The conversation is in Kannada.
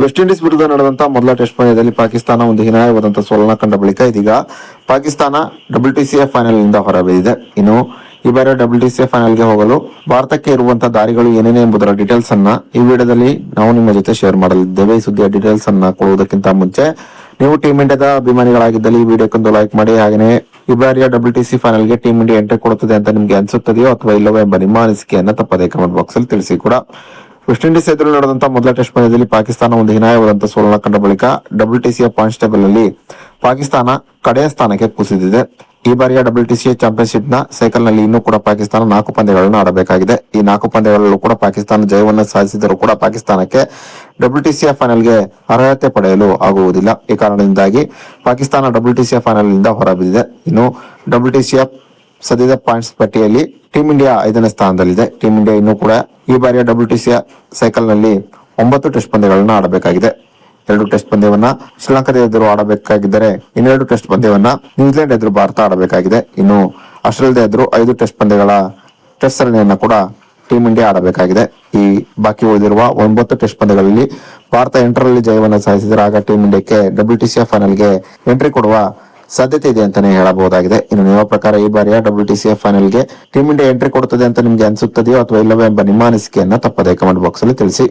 ವೆಸ್ಟ್ ಇಂಡೀಸ್ ವಿರುದ್ಧ ನಡೆದಂತಹ ಮೊದಲ ಟೆಸ್ಟ್ ಪಂದ್ಯದಲ್ಲಿ ಪಾಕಿಸ್ತಾನ ಒಂದು ಹೀನಾಯವಾದಂತಹ ಸೋಲನ್ನ ಕಂಡ ಬಳಿಕ ಇದೀಗ ಪಾಕಿಸ್ತಾನ WTCA ಫೈನಲ್ ನಿಂದ ಹೊರಬಿದ್ದಿದೆ. ಇನ್ನು ಈ ಬಾರಿ WTCA ಫೈನಲ್ಗೆ ಹೋಗಲು ಭಾರತಕ್ಕೆ ಇರುವಂತಹ ದಾರಿಗಳು ಏನೇನೆ ಎಂಬುದರ ಡೀಟೇಲ್ಸ್ ಅನ್ನ ಈ ವಿಡಿಯೋದಲ್ಲಿ ನಾವು ನಿಮ್ಮ ಜೊತೆ ಶೇರ್ ಮಾಡಲಿದ್ದೇವೆ. ಈ ಸುದ್ದಿಯ ಡೀಟೇಲ್ಸ್ ಅನ್ನ ಕೊಡುವುದಕ್ಕಿಂತ ಮುಂಚೆ ನೀವು ಟೀಮ್ ಇಂಡಿಯಾದ ಅಭಿಮಾನಿಗಳಾಗಿದ್ದಲ್ಲಿ ಈ ವಿಡಿಯೋಕ್ಕೊಂದು ಲೈಕ್ ಮಾಡಿ. ಹಾಗೆಯೇ ಈ ಬಾರಿಯ WTC ಫೈನಲ್ಗೆ ಟೀಮ್ ಇಂಡಿಯಾ ಎಂಟ್ರಿ ಕೊಡುತ್ತದೆ ಅಂತ ನಿಮ್ಗೆ ಅನ್ಸುತ್ತದೆಯೋ ಅಥವಾ ಇಲ್ಲವೋ ಎಂಬ ನಿಮ್ಮ ಅನಿಸಿಕೆಯನ್ನ ತಪ್ಪದೇ ಕಮೆಂಟ್ ಬಾಕ್ಸ್ ಅಲ್ಲಿ ತಿಳಿಸಿ ಕೂಡ. ವೆಸ್ಟ್ ಇಂಡೀಸ್ ಎದುರು ನಡೆದಂತಹ ಮೊದಲ ಟೆಸ್ಟ್ ಪಂದ್ಯದಲ್ಲಿ ಪಾಕಿಸ್ತಾನ ಒಂದು ಹೀನಾಯವಾದಂತಹ ಸೋಲನ್ನ ಕಂಡ ಬಳಿಕ WTCA ಪಾಯಿಂಟ್ಸ್ ಟೇಬಲ್ ಅಲ್ಲಿ ಪಾಕಿಸ್ತಾನ ಕಡೆಯ ಸ್ಥಾನಕ್ಕೆ ಕುಸಿದಿದೆ. ಈ ಬಾರಿಯ WTCA ಚಾಂಪಿಯನ್ಶಿಪ್ ನ ಸೈಕಲ್ ನಲ್ಲಿ ಇನ್ನೂ ಕೂಡ ಪಾಕಿಸ್ತಾನ 4 ಪಂದ್ಯಗಳನ್ನು ಆಡಬೇಕಾಗಿದೆ. ಈ 4 ಪಂದ್ಯಗಳಲ್ಲೂ ಕೂಡ ಪಾಕಿಸ್ತಾನ ಜಯವನ್ನು ಸಾಧಿಸಿದರೂ ಕೂಡ ಪಾಕಿಸ್ತಾನಕ್ಕೆ WTCA ಫೈನಲ್ಗೆ ಅರ್ಹತೆ ಪಡೆಯಲು ಆಗುವುದಿಲ್ಲ. ಈ ಕಾರಣದಿಂದಾಗಿ ಪಾಕಿಸ್ತಾನ WTCA ಫೈನಲ್ ನಿಂದ ಹೊರಬಿದ್ದಿದೆ. ಇನ್ನು WTCA ಸದ್ಯದ ಪಾಯಿಂಟ್ಸ್ ಪಟ್ಟಿಯಲ್ಲಿ ಟೀಮ್ ಇಂಡಿಯಾ 5ನೇ ಸ್ಥಾನದಲ್ಲಿದೆ. ಟೀಮ್ ಇಂಡಿಯಾ ಇನ್ನೂ ಕೂಡ ಈ ಬಾರಿಯ WTCA ಸೈಕಲ್ ನಲ್ಲಿ 9 ಟೆಸ್ಟ್ ಪಂದ್ಯಗಳನ್ನು ಆಡಬೇಕಾಗಿದೆ. 2 ಟೆಸ್ಟ್ ಪಂದ್ಯವನ್ನ ಶ್ರೀಲಂಕಾದ ಎದುರು ಆಡಬೇಕಾಗಿದ್ದರೆ ಇನ್ನೆರಡು ಟೆಸ್ಟ್ ಪಂದ್ಯವನ್ನ ನ್ಯೂಜಿಲೆಂಡ್ ಎದುರು ಭಾರತ ಆಡಬೇಕಾಗಿದೆ. ಇನ್ನು ಆಸ್ಟ್ರೇಲಿಯಾದ ಎದುರು 5 ಟೆಸ್ಟ್ ಪಂದ್ಯಗಳ ಟೆಸ್ಟ್ ಸರಣಿಯನ್ನ ಕೂಡ ಟೀಮ್ ಇಂಡಿಯಾ ಆಡಬೇಕಾಗಿದೆ. ಈ ಬಾಕಿ ಉಳಿದಿರುವ 9 ಟೆಸ್ಟ್ ಪಂದ್ಯಗಳಲ್ಲಿ ಭಾರತ 8ರಲ್ಲಿ ಜಯವನ್ನು ಸಾಧಿಸಿದರೆ ಆಗ ಟೀಮ್ ಇಂಡಿಯಾಕ್ಕೆ WTCA ಫೈನಲ್ಗೆ ಎಂಟ್ರಿ ಕೊಡುವ ಸಾಧ್ಯತೆ ಇದೆ ಅಂತಾನೆ ಹೇಳಬಹುದಾಗಿದೆ. ಇನ್ನು ನಿಮ್ಮ ಪ್ರಕಾರ ಈ ಬಾರಿಯ WTCA ಫೈನಲ್ಗೆ ಟೀಮ್ ಇಂಡಿಯಾ ಎಂಟ್ರಿ ಕೊಡುತ್ತದೆ ಅಂತ ನಿಮ್ಗೆ ಅನ್ಸುತ್ತದೆಯೋ ಅಥವಾ ಇಲ್ಲವೋ ಎಂಬ ನಿಮ್ಮ ಅನಿಸಿಕೆಯನ್ನ ತಪ್ಪದೇ ಕಮೆಂಟ್ ಬಾಕ್ಸ್ ಅಲ್ಲಿ ತಿಳಿಸಿ.